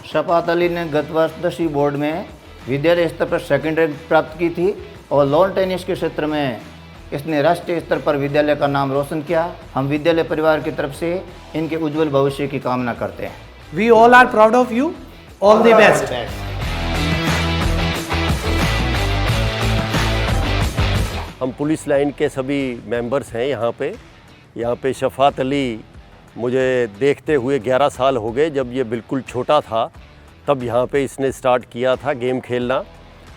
शफात अली ने गत वर्ष 10वीं बोर्ड में विद्यालय स्तर पर सेकंड रैंक प्राप्त की थी और लॉन टेनिस के क्षेत्र में इसने राष्ट्रीय स्तर पर विद्यालय का नाम रोशन किया। हम विद्यालय परिवार की तरफ से इनके उज्जवल भविष्य की कामना करते हैं। We all are proud of you. All the best. हम पुलिस लाइन के सभी मेंबर्स हैं यहाँ पे शफात अली मुझे देखते हुए 11 साल हो गए। जब ये बिल्कुल छोटा था तब यहाँ पे इसने स्टार्ट किया था गेम खेलना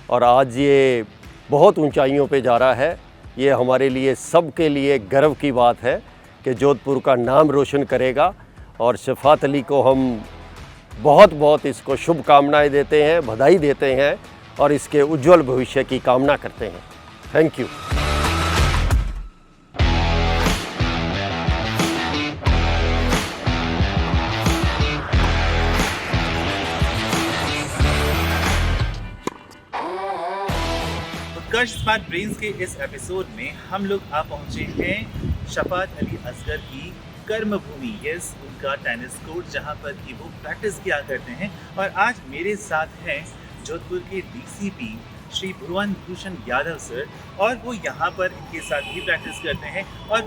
और आज ये बहुत ऊंचाइयों पे जा रहा है। ये हमारे लिए सब के लिए गर्व की बात है कि जोधपुर का नाम रोशन करेगा और शफात अली को हम बहुत बहुत इसको शुभकामनाएं देते हैं, बधाई देते हैं और इसके उज्जवल भविष्य की कामना करते हैं। Thank you. Utkarsh smart brains के इस एपिसोड में हम लोग आ पहुंचे हैं शफात अली असगर की कर्म भूमि, यस उनका टेनिस कोर्ट जहां पर कि वो प्रैक्टिस किया करते हैं। और आज मेरे साथ हैं जोधपुर के डीसीपी श्री भुवन भूषण यादव सर और वो यहाँ पर इनके साथ ही प्रैक्टिस करते हैं। और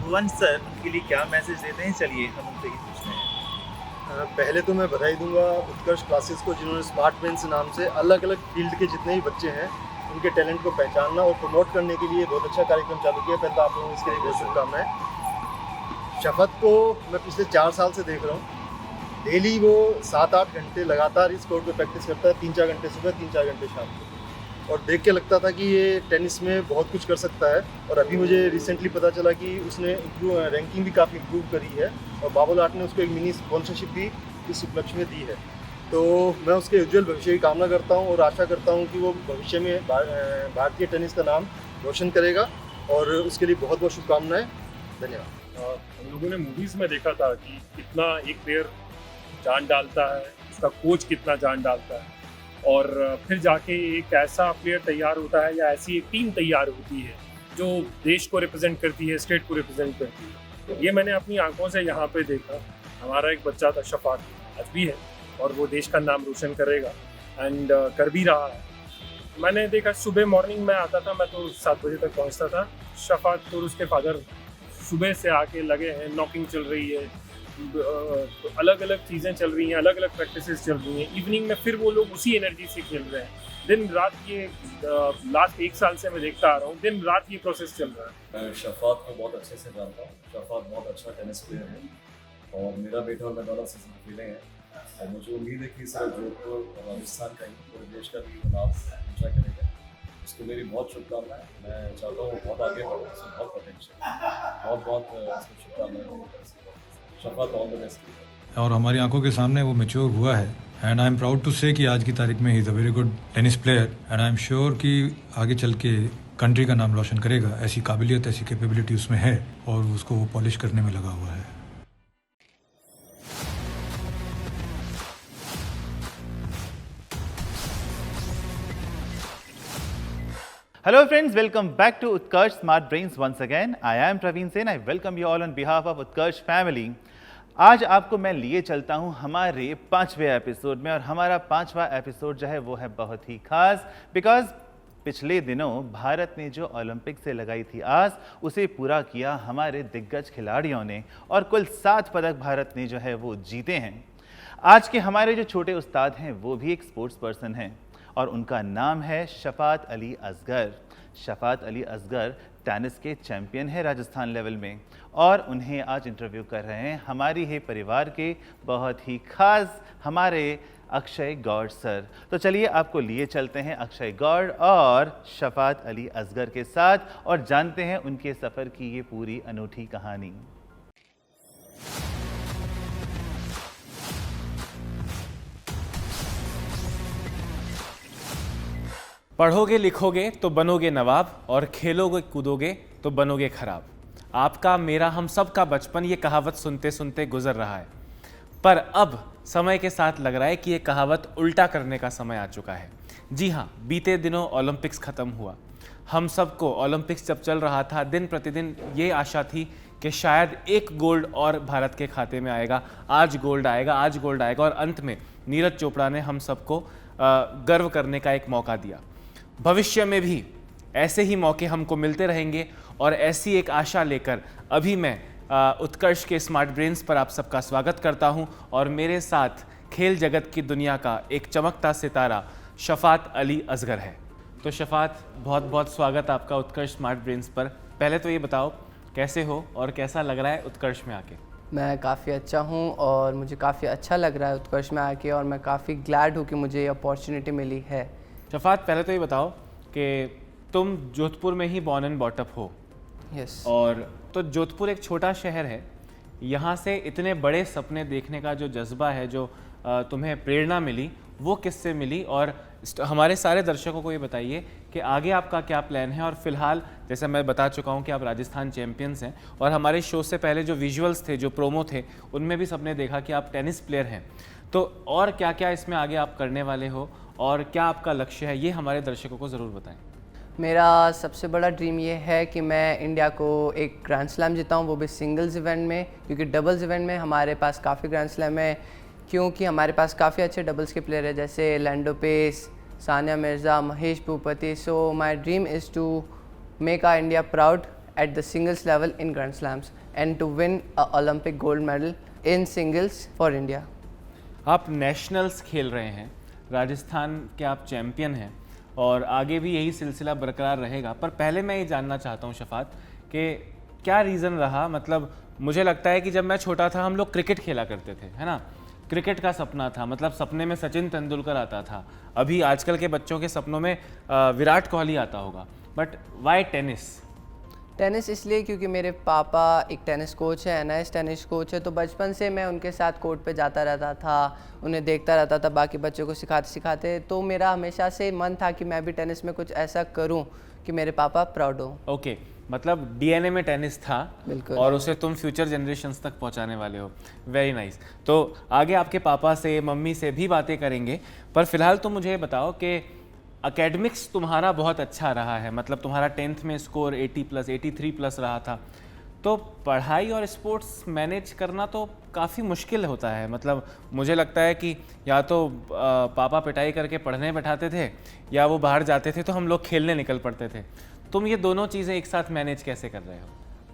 भुवन सर उनके लिए क्या मैसेज देते हैं, चलिए हम उनसे ही पूछते हैं। पहले तो मैं बधाई दूंगा उत्कर्ष क्लासेस को, जिन्होंने स्मार्ट ब्रेन्स नाम से अलग अलग फील्ड के जितने भी बच्चे हैं उनके टैलेंट को पहचानना और प्रमोट करने के लिए बहुत अच्छा कार्यक्रम चालू किया। पहले तो आप लोगों को इसके लिए बहुत शुभकामनाएं। शफात को मैं पिछले 4 साल से देख रहा हूँ, डेली वो 7-8 घंटे लगातार इस कोर्ट पे प्रैक्टिस करता है, 3-4 घंटे सुबह, 3-4 घंटे शाम को। और देख के लगता था कि ये टेनिस में बहुत कुछ कर सकता है। और अभी मुझे रिसेंटली पता चला कि उसने रैंकिंग भी काफ़ी इम्प्रूव करी है और बाबुल आर्ट ने उसको एक मिनी स्पॉन्सरशिप भी इस उपलक्ष्य में दी है। तो मैं उसके उज्जवल भविष्य की कामना करता हूँ और आशा करता हूँ कि वो भविष्य में भारतीय टेनिस का नाम रोशन करेगा और उसके लिए बहुत बहुत शुभकामनाएं। धन्यवाद। हम लोगों ने मूवीज़ में देखा था कि कितना एक प्लेयर जान डालता है, उसका कोच कितना जान डालता है और फिर जाके एक ऐसा प्लेयर तैयार होता है या ऐसी एक टीम तैयार होती है जो देश को रिप्रेजेंट करती है, स्टेट को रिप्रेजेंट करती है। ये मैंने अपनी आंखों से यहाँ पे देखा। हमारा एक बच्चा था शफात, आज भी है और वो देश का नाम रोशन करेगा एंड कर भी रहा है। मैंने देखा सुबह मॉर्निंग में आता था, मैं तो 7 बजे तक पहुँचता था। शफात और उसके फादर सुबह से आके लगे हैं, नॉकिंग चल रही है, अलग अलग चीज़ें चल रही हैं, अलग अलग प्रैक्टिसेस चल रही हैं। इवनिंग में फिर वो लोग उसी एनर्जी से खेल रहे हैं। दिन रात ये लास्ट 1 साल से मैं देखता आ रहा हूँ, दिन रात ये प्रोसेस चल रहा है। मैं शफात को बहुत अच्छे से जानता हूँ। शफात बहुत अच्छा टेनिस प्लेयर है और मेरा बेटा और मैं दोनों सीजन खेले हैं और मुझे उम्मीद है कि सिर्फ जोधपुर और राजस्थान का ही पूरे देश का भी नाम ऊँचा करेगा। उसको मेरी बहुत शुभकामनाएं। मैं चाहता हूँ बहुत आगे बढ़ो, उसमें बहुत पोटेंशियल, बहुत शुभकामनाएं। Shafat all the best. और हमारी आंखों के सामने वो मैच्योर हुआ है and I am proud to say कि आज की तारीख में he is a very good tennis player and I am sure कि आगे चल के कंट्री का नाम रोशन करेगा। ऐसी काबिलियत, ऐसी कैपेबिलिटी उसमें है और उसको वो पॉलिश करने में लगा हुआ है। Hello friends, welcome back to Utkarsh Smart Brains once again. I am Praveen Sen. I welcome you all on behalf of Utkarsh family. आज आपको मैं लिए चलता हूं हमारे 5वें एपिसोड में और हमारा 5वां एपिसोड जो है वो है बहुत ही खास बिकॉज पिछले दिनों भारत ने जो ओलंपिक से लगाई थी आस, उसे पूरा किया हमारे दिग्गज खिलाड़ियों ने और कुल 7 पदक भारत ने जो है वो जीते हैं। आज के हमारे जो छोटे उस्ताद हैं वो भी एक स्पोर्ट्स पर्सन हैं और उनका नाम है शफात अली असगर। शफात अली असगर टेनिस के चैंपियन है राजस्थान लेवल में और उन्हें आज इंटरव्यू कर रहे हैं हमारी ही परिवार के बहुत ही खास हमारे अक्षय गौड़ सर। तो चलिए आपको लिए चलते हैं अक्षय गौड़ और शफात अली असगर के साथ और जानते हैं उनके सफ़र की ये पूरी अनूठी कहानी। पढ़ोगे लिखोगे तो बनोगे नवाब और खेलोगे कूदोगे तो बनोगे खराब। आपका मेरा हम सब का बचपन ये कहावत सुनते सुनते गुजर रहा है, पर अब समय के साथ लग रहा है कि ये कहावत उल्टा करने का समय आ चुका है। जी हाँ, बीते दिनों ओलंपिक्स ख़त्म हुआ। हम सबको ओलंपिक्स जब चल रहा था दिन प्रतिदिन ये आशा थी कि शायद एक गोल्ड और भारत के खाते में आएगा, आज गोल्ड आएगा, आज गोल्ड आएगा, और अंत में नीरज चोपड़ा ने हम सबको गर्व करने का एक मौका दिया। भविष्य में भी ऐसे ही मौके हमको मिलते रहेंगे और ऐसी एक आशा लेकर अभी मैं उत्कर्ष के स्मार्ट ब्रेन्स पर आप सबका स्वागत करता हूं, और मेरे साथ खेल जगत की दुनिया का एक चमकता सितारा शफात अली असगर है। तो शफात, बहुत बहुत स्वागत आपका उत्कर्ष स्मार्ट ब्रेन्स पर। पहले तो ये बताओ कैसे हो और कैसा लग रहा है उत्कर्ष में आके? मैं काफ़ी अच्छा हूँ और मुझे काफ़ी अच्छा लग रहा है उत्कर्ष में आके, और मैं काफ़ी ग्लैड हूँ कि मुझे ये अपॉर्चुनिटी मिली है। शफात, पहले तो ये बताओ कि तुम जोधपुर में ही बॉर्न एंड बॉटअप हो। यस। और तो जोधपुर एक छोटा शहर है, यहाँ से इतने बड़े सपने देखने का जो जज्बा है, जो तुम्हें प्रेरणा मिली, वो किससे मिली? और हमारे सारे दर्शकों को ये बताइए कि आगे आपका क्या प्लान है। और फिलहाल जैसे मैं बता चुका हूँ कि आप राजस्थान चैंपियंस हैं, और हमारे शो से पहले जो विजुअल्स थे, जो प्रोमो थे, उनमें भी सबने देखा कि आप टेनिस प्लेयर हैं। तो और क्या क्या इसमें आगे आप करने वाले हो और क्या आपका लक्ष्य है, ये हमारे दर्शकों को ज़रूर बताएं। मेरा सबसे बड़ा ड्रीम ये है कि मैं इंडिया को एक ग्रैंड स्लैम जिताऊँ, वो भी सिंगल्स इवेंट में, क्योंकि डबल्स इवेंट में हमारे पास काफ़ी ग्रैंड स्लैम है, क्योंकि हमारे पास काफ़ी अच्छे डबल्स के प्लेयर हैं, जैसे Leander Paes, Sania Mirza, Mahesh Bhupathi. So my dream is to make our India proud at the singles level in grand slams and to win a Olympic gold medal in singles for India. आप nationals खेल रहे हैं, राजस्थान के आप चैम्पियन हैं, और आगे भी यही सिलसिला बरकरार रहेगा। पर पहले मैं ये जानना चाहता हूँ शफात कि क्या रीज़न रहा? मतलब मुझे लगता है कि जब मैं छोटा था हम लोग क्रिकेट खेला करते थे, है ना? क्रिकेट का सपना था, मतलब सपने में सचिन तेंदुलकर आता था। अभी आजकल के बच्चों के सपनों में विराट कोहली आता होगा, बट वाई टेनिस? टेनिस इसलिए क्योंकि मेरे पापा एक टेनिस कोच है, एनआईएस टेनिस कोच है, तो बचपन से मैं उनके साथ कोर्ट पे जाता रहता था, उन्हें देखता रहता था, बाकी बच्चों को सिखाते सिखाते। तो मेरा हमेशा से मन था कि मैं भी टेनिस में कुछ ऐसा करूं कि मेरे पापा प्राउड हो। ओके, मतलब डीएनए में टेनिस था। बिल्कुल। और उसे तुम फ्यूचर जनरेशन्स तक पहुंचाने वाले हो। Very nice. तो आगे आपके पापा से, मम्मी से भी बातें करेंगे, पर फिलहाल तो मुझे बताओ कि एकेडमिक्स तुम्हारा बहुत अच्छा रहा है, मतलब तुम्हारा 10th में स्कोर 80+, 83+ रहा था। तो पढ़ाई और स्पोर्ट्स मैनेज करना तो काफ़ी मुश्किल होता है। मतलब मुझे लगता है कि या तो पापा पिटाई करके पढ़ने बैठाते थे, या वो बाहर जाते थे तो हम लोग खेलने निकल पड़ते थे। तुम ये दोनों चीज़ें एक साथ मैनेज कैसे कर रहे हो?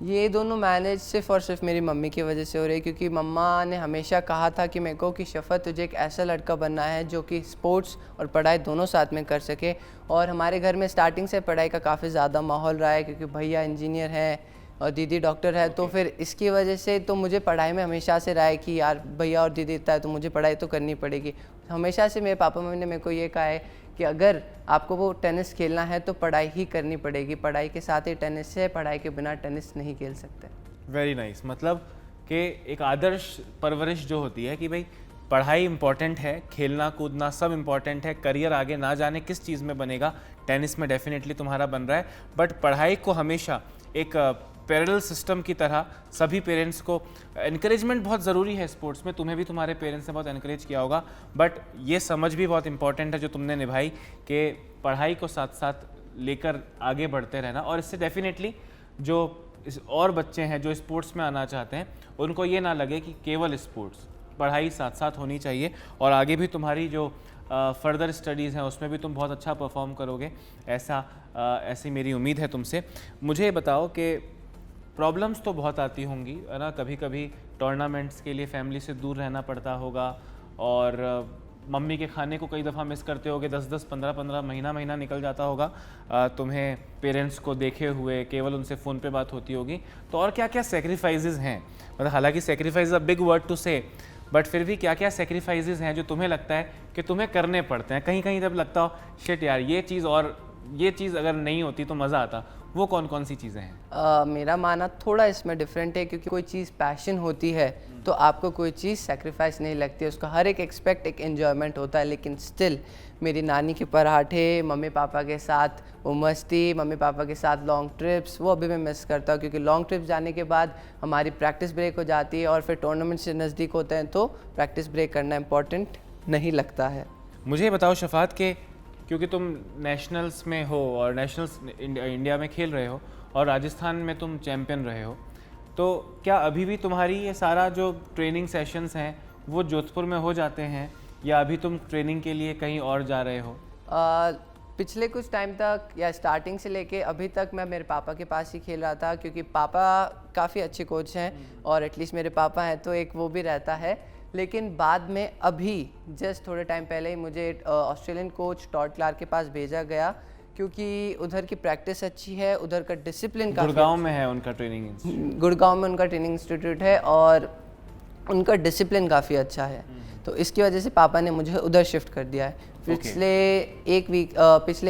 ये दोनों मैनेज सिर्फ और सिर्फ मेरी मम्मी की वजह से हो रही है, क्योंकि मम्मा ने हमेशा कहा था कि मेरे को कि शफत तुझे एक ऐसा लड़का बनना है जो कि स्पोर्ट्स और पढ़ाई दोनों साथ में कर सके। और हमारे घर में स्टार्टिंग से पढ़ाई का काफ़ी ज़्यादा माहौल रहा है, क्योंकि भैया इंजीनियर हैं और दीदी डॉक्टर है। तो फिर इसकी वजह से तो मुझे पढ़ाई में हमेशा से रहा है कि यार भैया और दीदी इतना है तो मुझे पढ़ाई तो करनी पड़ेगी। हमेशा से मेरे पापा मम्मी ने मेरे को ये कहा है कि अगर आपको वो टेनिस खेलना है तो पढ़ाई ही करनी पड़ेगी, पढ़ाई के साथ ही टेनिस है, पढ़ाई के बिना टेनिस नहीं खेल सकते। Very nice. मतलब कि एक आदर्श परवरिश जो होती है कि भाई पढ़ाई इंपॉर्टेंट है, खेलना कूदना सब इंपॉर्टेंट है, करियर आगे ना जाने किस चीज़ में बनेगा, टेनिस में डेफिनेटली तुम्हारा बन रहा है, बट पढ़ाई को हमेशा एक पैरेलल सिस्टम की तरह सभी पेरेंट्स को एनकरेजमेंट बहुत ज़रूरी है स्पोर्ट्स में। तुम्हें भी तुम्हारे पेरेंट्स ने बहुत एनकरेज किया होगा, बट ये समझ भी बहुत इंपॉर्टेंट है जो तुमने निभाई कि पढ़ाई को साथ साथ लेकर आगे बढ़ते रहना। और इससे डेफिनेटली जो और बच्चे हैं जो स्पोर्ट्स में आना चाहते हैं उनको ये ना लगे कि केवल स्पोर्ट्स, पढ़ाई साथ साथ होनी चाहिए, और आगे भी तुम्हारी जो फर्दर स्टडीज़ हैं उसमें भी तुम बहुत अच्छा परफॉर्म करोगे, ऐसी मेरी उम्मीद है तुमसे। मुझे ये बताओ कि प्रॉब्लम्स तो बहुत आती होंगी, है ना? कभी कभी टूर्नामेंट्स के लिए फैमिली से दूर रहना पड़ता होगा, और मम्मी के खाने को कई दफ़ा मिस करते होगे, 10-10, 15-15 महीना निकल जाता होगा तुम्हें पेरेंट्स को देखे हुए, केवल उनसे फ़ोन पे बात होती होगी। तो और क्या क्या सेक्रीफाइसेस हैं? मतलब हालांकि sacrifice a big word to say, but फिर भी क्या क्या सेक्रीफाइसेस हैं जो तुम्हें लगता है कि तुम्हें करने पड़ते हैं? कहीं कहीं जब लगता हो शिट यार ये चीज़ अगर नहीं होती तो मज़ा आता, वो कौन कौन सी चीज़ें हैं? मेरा मानना थोड़ा इसमें डिफरेंट है, क्योंकि कोई चीज़ पैशन होती है तो आपको कोई चीज़ सेक्रीफाइस नहीं लगती है, उसका हर एक एक्सपेक्ट एक एन्जॉयमेंट होता है। लेकिन स्टिल मेरी नानी के पराठे, मम्मी पापा के साथ वो मस्ती, मम्मी पापा के साथ लॉन्ग ट्रिप्स, वो अभी मैं मिस करता हूँ, क्योंकि लॉन्ग ट्रिप्स जाने के बाद हमारी प्रैक्टिस ब्रेक हो जाती है, और फिर टूर्नामेंट से नज़दीक होते हैं तो प्रैक्टिस ब्रेक करना इम्पोर्टेंट नहीं लगता है। मुझे बताओ शफात के, क्योंकि तुम नेशनल्स में हो और नेशनल्स इंडिया में खेल रहे हो और राजस्थान में तुम चैम्पियन रहे हो, तो क्या अभी भी तुम्हारी ये सारा जो ट्रेनिंग सेशंस हैं वो जोधपुर में हो जाते हैं या अभी तुम ट्रेनिंग के लिए कहीं और जा रहे हो? पिछले कुछ टाइम तक या स्टार्टिंग से लेके अभी तक मैं मेरे पापा के पास ही खेल रहा था, क्योंकि पापा काफ़ी अच्छे कोच हैं और एटलीस्ट मेरे पापा हैं तो एक वो भी रहता है। लेकिन बाद में अभी जस्ट थोड़े टाइम पहले ही मुझे ऑस्ट्रेलियन कोच टॉड क्लार्क के पास भेजा गया, क्योंकि उधर की प्रैक्टिस अच्छी है, उधर का डिसिप्लिन काफ़ी गुड़गांव में है उनका ट्रेनिंग इंस्टीट्यूट। गुड़गांव में उनका ट्रेनिंग इंस्टीट्यूट है और उनका डिसिप्लिन काफ़ी अच्छा है, तो इसकी वजह से पापा ने मुझे उधर शिफ्ट कर दिया है। पिछले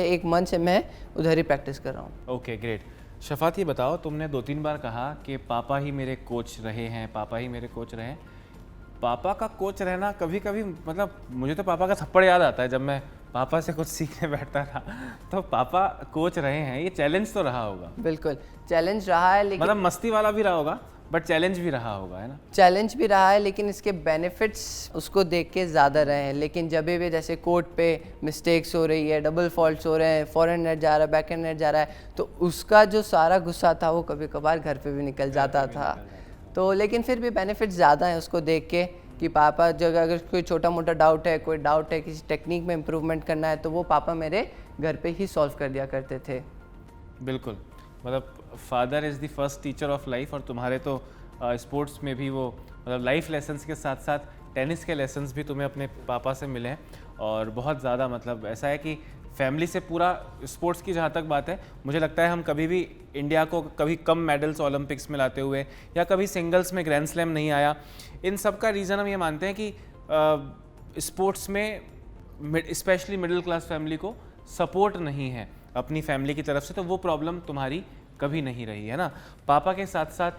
एक मंथ से मैं उधर ही प्रैक्टिस कर रहा हूँ। Okay great. शफात ये बताओ, तुमने 2-3 बार कहा कि पापा ही मेरे कोच रहे हैं, पापा ही मेरे कोच रहे हैं। पापा का कोच रहना कभी कभी, मतलब मुझे तो पापा का थप्पड़ याद आता है जब मैं पापा से कुछ सीखने बैठता था। तो पापा कोच रहे हैं, ये चैलेंज तो रहा होगा। बिल्कुल चैलेंज रहा है, लेकिन मतलब मस्ती वाला भी रहा होगा बट चैलेंज भी रहा होगा, है ना? चैलेंज भी रहा है, लेकिन इसके बेनिफिट्स उसको देख के ज़्यादा रहे हैं। लेकिन जब भी जैसे कोर्ट पे मिस्टेक्स हो रही है, डबल फॉल्ट्स हो रहे हैं, फॉरहैंड नेट जा रहा है, बैकहैंड नेट जा रहा है, तो उसका जो सारा गुस्सा था वो कभी कभार घर पे भी निकल जाता था। तो लेकिन फिर भी बेनिफिट्स ज़्यादा हैं उसको देख के कि पापा जगह अगर कोई छोटा मोटा डाउट है, कोई डाउट है, किसी टेक्निक में इम्प्रूवमेंट करना है, तो वो पापा मेरे घर पे ही सॉल्व कर दिया करते थे। बिल्कुल, मतलब father is the first teacher of life, और तुम्हारे तो स्पोर्ट्स में भी वो मतलब लाइफ लेसन्स के साथ साथ टेनिस के लेसन्स भी तुम्हें अपने पापा से मिले हैं। और बहुत ज़्यादा मतलब ऐसा है कि फैमिली से पूरा स्पोर्ट्स की जहाँ तक बात है, मुझे लगता है हम कभी भी इंडिया को कभी कम मेडल्स ओलंपिक्स में लाते हुए या कभी सिंगल्स में ग्रैंड स्लैम नहीं आया। इन सब का रीज़न हम ये मानते हैं कि स्पोर्ट्स में स्पेशली मिडिल क्लास फैमिली को सपोर्ट नहीं है अपनी फैमिली की तरफ से, तो वो प्रॉब्लम तुम्हारी कभी नहीं रही है ना। पापा के साथ साथ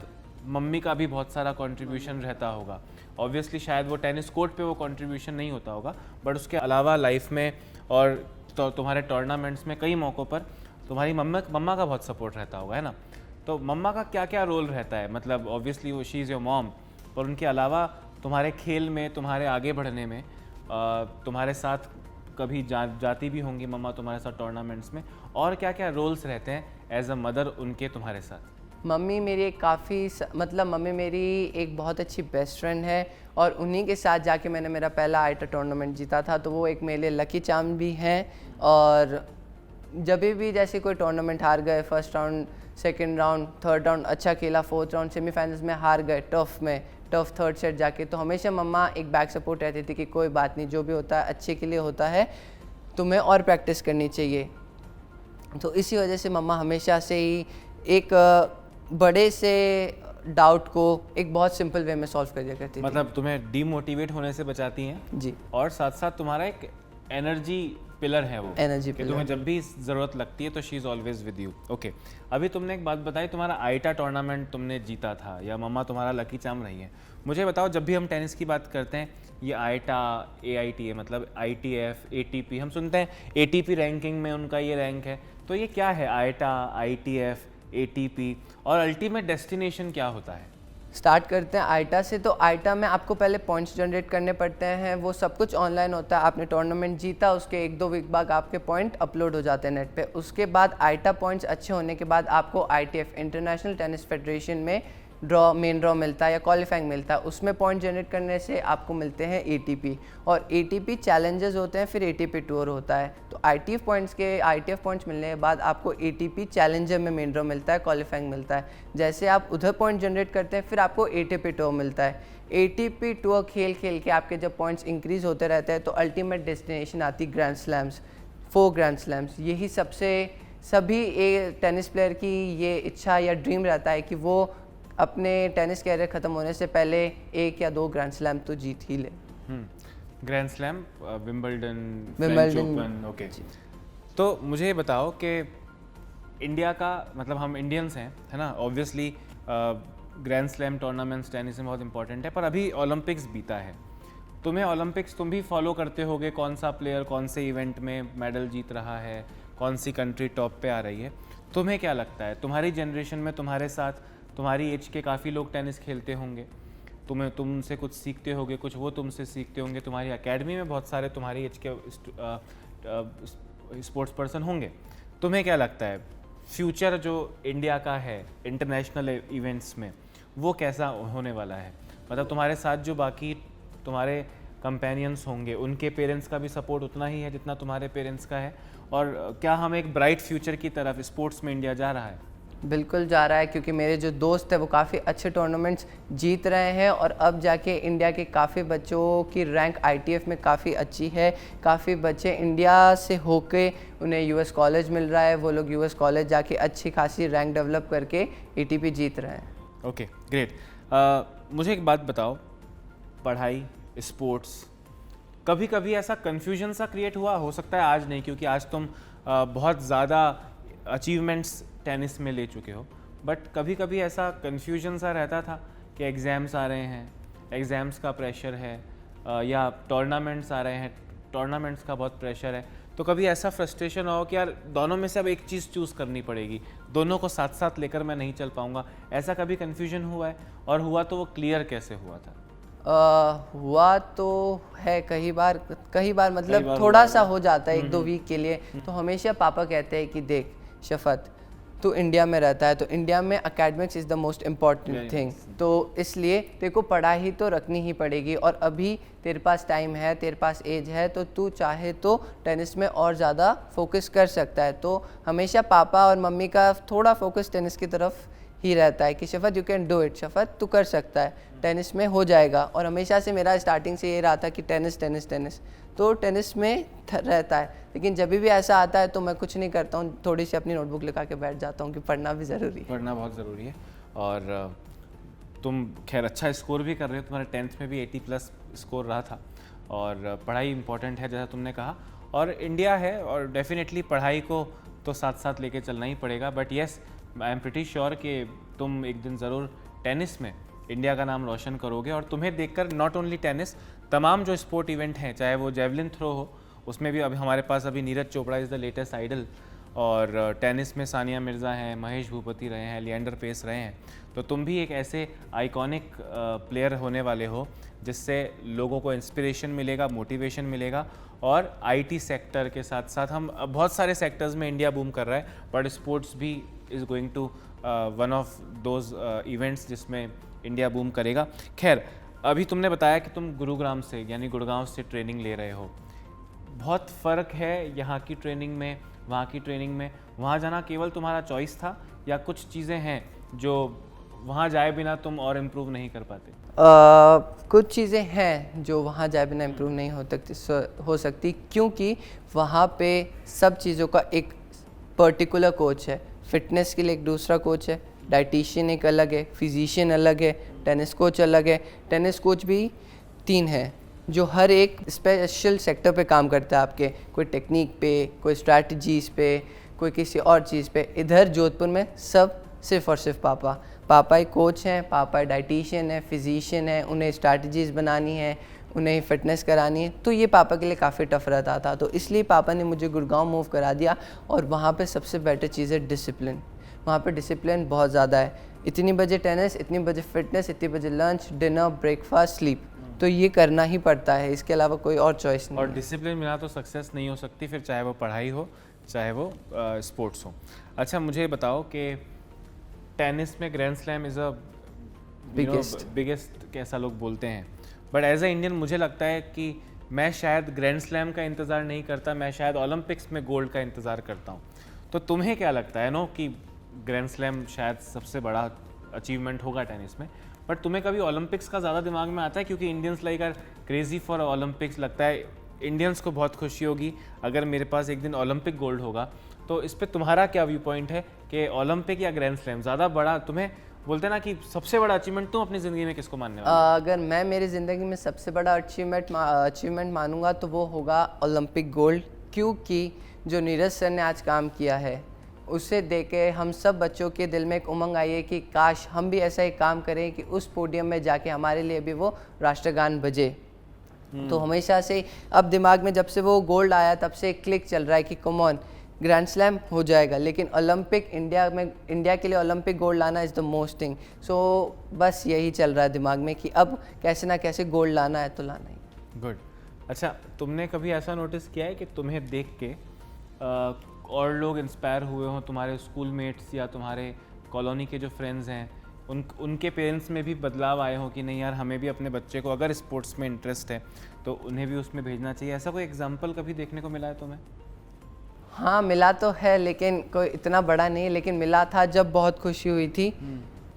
मम्मी का भी बहुत सारा कंट्रीब्यूशन रहता होगा। ऑब्वियसली शायद वो टेनिस कोर्ट पे वो कंट्रीब्यूशन नहीं होता होगा, बट उसके अलावा लाइफ में और तो तुम्हारे टूर्नामेंट्स में कई मौक़ों पर तुम्हारी मम्मा का बहुत सपोर्ट रहता होगा, है ना? तो मम्मा का क्या क्या रोल रहता है? मतलब ऑब्वियसली वो शी इज़ योर मॉम, और उनके अलावा तुम्हारे खेल में, तुम्हारे आगे बढ़ने में तुम्हारे साथ कभी जाती भी होंगी मम्मा तुम्हारे साथ टूर्नामेंट्स में, और क्या क्या रोल्स रहते हैं एज अ मदर उनके तुम्हारे साथ? मम्मी मेरी मम्मी मेरी एक बहुत अच्छी बेस्ट फ्रेंड है, और उन्हीं के साथ जाके मैंने मेरा पहला आईटा टूर्नामेंट जीता था, तो वो एक मेरे लिए लकी चार्म भी हैं। और जब भी जैसे कोई टूर्नामेंट हार गए, first round, second round, third round अच्छा खेला, फोर्थ राउंड सेमीफाइनल्स में हार गए, टफ थर्ड सेट जाके, तो हमेशा मम्मा एक बैक सपोर्ट रहती थी कि कोई बात नहीं, जो भी होता है अच्छे के लिए होता है, तुम्हें और प्रैक्टिस करनी चाहिए। तो इसी वजह से मम्मा हमेशा से ही एक बड़े से डाउट को एक बहुत सिंपल वे में सॉल्व कर दिया करती थी। मतलब तुम्हें डीमोटिवेट होने से बचाती हैं जी, और साथ साथ तुम्हारा एक एनर्जी पिलर है वो, एनर्जी कि पिलर। तुम्हें जब भी ज़रूरत लगती है तो she is always with you. Okay, अभी तुमने एक बात बताई, तुम्हारा आईटा टूर्नामेंट तुमने जीता था, या मम्मा तुम्हारा लकी चार्म रही है। मुझे बताओ, जब भी हम टेनिस की बात करते हैं, ये आईटा, AITA मतलब ITF, ATP, हम सुनते हैं ATP रैंकिंग में उनका ये रैंक है, तो ये क्या है आईटा, ITF, ATP, और अल्टीमेट डेस्टिनेशन क्या होता है? स्टार्ट करते हैं आईटा से। तो आईटा में आपको पहले पॉइंट्स जनरेट करने पड़ते हैं, वो सब कुछ ऑनलाइन होता है। आपने टूर्नामेंट जीता, उसके 1-2 वीक बाद आपके पॉइंट अपलोड हो जाते हैं नेट पे। उसके बाद आईटा पॉइंट्स अच्छे होने के बाद आपको ITF इंटरनेशनल टेनिस फेडरेशन में मेन ड्रॉ मिलता है या क्वालिफाइंग मिलता है, उसमें पॉइंट जनरेट करने से आपको मिलते हैं ATP, और ATP चैलेंजेस होते हैं, फिर ATP टूर होता है। तो ITF पॉइंट्स मिलने के बाद आपको ATP चैलेंजर में मेन ड्रॉ मिलता है, क्वालिफाइंग मिलता है। जैसे आप उधर पॉइंट जनरेट करते हैं, फिर आपको ATP टूर मिलता है। ATP टूर खेल के आपके जब पॉइंट्स इंक्रीज होते रहते हैं, तो अल्टीमेट डेस्टिनेशन आती ग्रैंड स्लैम्स, 4 ग्रैंड स्लैम्स। यही सभी टेनिस प्लेयर की ये इच्छा या ड्रीम रहता है कि वो अपने टेनिस कैरियर ख़त्म होने से पहले 1 या 2 ग्रैंड स्लैम तो जीत ही ले। Grand slam, Wimbledon, open, okay. तो मुझे ये बताओ कि इंडिया का, मतलब हम इंडियंस हैं, है ना, obviously grand slam tournaments tennis में बहुत इंपॉर्टेंट है, पर अभी ओलंपिक्स बीता है। तुम्हें ओलंपिक्स तुम भी फॉलो करते होगे, कौन सा प्लेयर कौन से इवेंट में मेडल जीत रहा है, कौन सी कंट्री टॉप पे आ रही है। तुम्हें क्या लगता है, तुम्हारी जनरेशन में तुम्हारे साथ तुम्हारी एज के काफ़ी लोग टेनिस खेलते होंगे, तुमसे कुछ सीखते होंगे, कुछ वो तुमसे सीखते होंगे, तुम्हारी एकेडमी में बहुत सारे तुम्हारी एज के स्पोर्ट्स पर्सन होंगे। तुम्हें क्या लगता है फ्यूचर जो इंडिया का है इंटरनेशनल इवेंट्स में, वो कैसा होने वाला है? मतलब तुम्हारे साथ जो बाकी तुम्हारे कंपेनियंस होंगे उनके पेरेंट्स का भी सपोर्ट उतना ही है जितना तुम्हारे पेरेंट्स का है? और क्या हम एक ब्राइट फ्यूचर की तरफ स्पोर्ट्स में इंडिया जा रहा है? बिल्कुल जा रहा है, क्योंकि मेरे जो दोस्त हैं वो काफ़ी अच्छे टूर्नामेंट्स जीत रहे हैं और अब जाके इंडिया के काफ़ी बच्चों की रैंक ITF में काफ़ी अच्छी है। काफ़ी बच्चे इंडिया से होके उन्हें US कॉलेज मिल रहा है, वो लोग US कॉलेज जाके अच्छी खासी रैंक डेवलप करके ATP जीत रहे हैं। Okay, great. मुझे एक बात बताओ, पढ़ाई, स्पोर्ट्स, कभी कभी ऐसा कन्फ्यूजन सा क्रिएट हुआ? हो सकता है आज नहीं, क्योंकि आज तुम बहुत ज़्यादा अचीवमेंट्स टेनिस में ले चुके हो, बट कभी कभी ऐसा कन्फ्यूजन सा रहता था कि एग्ज़ाम्स आ रहे हैं, एग्ज़ाम्स का प्रेशर है, या टूर्नामेंट्स आ रहे हैं, टूर्नामेंट्स का बहुत प्रेशर है, तो कभी ऐसा फ्रस्ट्रेशन हो कि यार दोनों में से अब एक चीज़ चूज़ करनी पड़ेगी, दोनों को साथ साथ लेकर मैं नहीं चल पाऊँगा, ऐसा कभी कन्फ्यूजन हुआ है? और हुआ तो वो क्लियर कैसे हुआ था? हुआ तो है कई बार मतलब बार थोड़ा हुआ सा हो जाता है 1-2 वीक के लिए। तो हमेशा पापा कहते हैं कि देख शफत, तू इंडिया में रहता है तो इंडिया में academics is the most important thing, तो इसलिए तेरे को पढ़ाई तो रखनी ही पड़ेगी और अभी तेरे पास टाइम है, तेरे पास एज है, तो तू चाहे तो टेनिस में और ज़्यादा फोकस कर सकता है। तो हमेशा पापा और मम्मी का थोड़ा फोकस टेनिस की तरफ ही रहता है कि शफत यू कैन डू इट, शफत तू कर सकता है, टेनिस में हो जाएगा। और हमेशा से मेरा स्टार्टिंग से ये रहा था कि टेनिस टेनिस टेनिस, तो टेनिस में रहता है। लेकिन जब भी ऐसा आता है तो मैं कुछ नहीं करता हूँ, थोड़ी सी अपनी नोटबुक लगा के बैठ जाता हूँ कि पढ़ना भी ज़रूरी है। पढ़ना बहुत ज़रूरी है। और तुम खैर अच्छा स्कोर भी कर रहे हो, तुम्हारे 10th में भी 80+ स्कोर रहा था, और पढ़ाई इंपॉर्टेंट है जैसा तुमने कहा, और इंडिया है और डेफिनेटली पढ़ाई को तो साथ साथ लेके चलना ही पड़ेगा। But yes, I am pretty sure कि तुम एक दिन ज़रूर टेनिस में इंडिया का नाम रोशन करोगे। और तुम्हें देखकर नॉट ओनली टेनिस, तमाम जो स्पोर्ट इवेंट हैं, चाहे वो जेवलिन थ्रो हो, उसमें भी अभी हमारे पास अभी Neeraj Chopra is the latest idol, और टेनिस में सानिया मिर्ज़ा हैं, महेश भूपति रहे हैं, लिएंडर पेस रहे हैं, तो तुम भी एक ऐसे आइकॉनिक प्लेयर होने वाले हो जिससे लोगों को इंस्पिरेशन मिलेगा, मोटिवेशन मिलेगा। और IT सेक्टर के साथ साथ हम बहुत सारे सेक्टर्स में इंडिया बूम कर रहा है, बट स्पोर्ट्स भी is going to one of those events जिसमें इंडिया बूम करेगा। खैर, अभी तुमने बताया कि तुम गुरुग्राम से यानी गुड़गांव से ट्रेनिंग ले रहे हो, बहुत फ़र्क है यहाँ की ट्रेनिंग में, वहाँ की ट्रेनिंग में? वहाँ जाना केवल तुम्हारा चॉइस था या कुछ चीज़ें हैं जो वहाँ जाए बिना तुम और इम्प्रूव नहीं कर पाते? कुछ चीज़ें हैं जो वहाँ जाए बिना इम्प्रूव नहीं हो सकती, क्योंकि वहाँ पे सब चीज़ों का एक पर्टिकुलर कोच है। फिटनेस के लिए एक दूसरा कोच है, डाइटिशियन एक अलग है, फिजिशियन अलग है, टेनिस कोच अलग है। टेनिस कोच भी 3 है जो हर एक स्पेशल सेक्टर पे काम करता है आपके, कोई टेक्निक पे, कोई स्ट्रैटेजीज़ पे, कोई किसी और चीज़ पे। इधर जोधपुर में सब सिर्फ़ और सिर्फ पापा ही कोच हैं, पापा ही डाइटिशियन है, फिजिशियन है, उन्हें स्ट्रैटेजीज़ बनानी है, उन्हें फिटनेस करानी है, तो ये पापा के लिए काफ़ी टफ रहता था। तो इसलिए पापा ने मुझे गुड़गांव मूव करा दिया, और वहाँ पे सबसे बेटर चीज़ है डिसिप्लिन। वहाँ पे डिसिप्लिन बहुत ज़्यादा है, इतनी बजे टेनिस, इतनी बजे फिटनेस, इतनी बजे लंच, डिनर, ब्रेकफास्ट, स्लीप, तो ये करना ही पड़ता है, इसके अलावा कोई और चॉइस नहीं। और डिसिप्लिन बिना तो सक्सेस नहीं हो सकती, फिर चाहे वो पढ़ाई हो चाहे वो स्पोर्ट्स हो। अच्छा, मुझे बताओ कि टेनिस में grand slam is a biggest कैसा लोग बोलते हैं, बट एज अ इंडियन मुझे लगता है कि मैं शायद ग्रैंड स्लैम का इंतज़ार नहीं करता, मैं शायद ओलंपिक्स में गोल्ड का इंतज़ार करता हूँ। तो तुम्हें क्या लगता है नो कि ग्रैंड स्लैम शायद सबसे बड़ा अचीवमेंट होगा टेनिस में, बट तुम्हें कभी ओलंपिक्स का ज़्यादा दिमाग में आता है? क्योंकि Indians like are crazy for Olympics, लगता है इंडियंस को बहुत खुशी होगी अगर मेरे पास एक दिन ओलंपिक गोल्ड होगा। तो इस पर तुम्हारा क्या व्यू पॉइंट है कि ओलंपिक या ग्रैंड स्लैम ज़्यादा बड़ा, तुम्हें बोलते हैं ना कि सबसे बड़ा अचीवमेंट तुम अपनी ज़िंदगी में किसको मानने वाले हो? अगर मैं मेरी ज़िंदगी में सबसे बड़ा अचीवमेंट मानूंगा तो वो होगा ओलंपिक गोल्ड, क्योंकि जो नीरज सर ने आज काम किया है उसे देख के हम सब बच्चों के दिल में एक उमंग आई है कि काश हम भी ऐसा ही काम करें कि उस पोडियम में जाके हमारे लिए भी वो राष्ट्रगान बजे। तो हमेशा से अब दिमाग में जब से वो गोल्ड आया तब से एक क्लिक चल रहा है कि कम ऑन, ग्रैंड स्लैम हो जाएगा, लेकिन ओलंपिक इंडिया के लिए ओलंपिक गोल्ड लाना इज़ द मोस्ट थिंग। सो बस यही चल रहा है दिमाग में कि अब कैसे ना कैसे गोल्ड लाना है तो लाना ही। गुड। अच्छा, तुमने कभी ऐसा नोटिस किया है कि तुम्हें देख के और लोग इंस्पायर हुए हों, तुम्हारे स्कूल मेट्स या तुम्हारे कॉलोनी के जो फ्रेंड्स हैं उनके पेरेंट्स में भी बदलाव आए हो कि नहीं यार हमें भी अपने बच्चे को अगर स्पोर्ट्स में इंटरेस्ट है तो उन्हें भी उसमें भेजना चाहिए, ऐसा कोई एग्जाम्पल कभी देखने को मिला है तुम्हें? हाँ मिला तो है, लेकिन कोई इतना बड़ा नहीं, लेकिन मिला था जब बहुत खुशी हुई थी।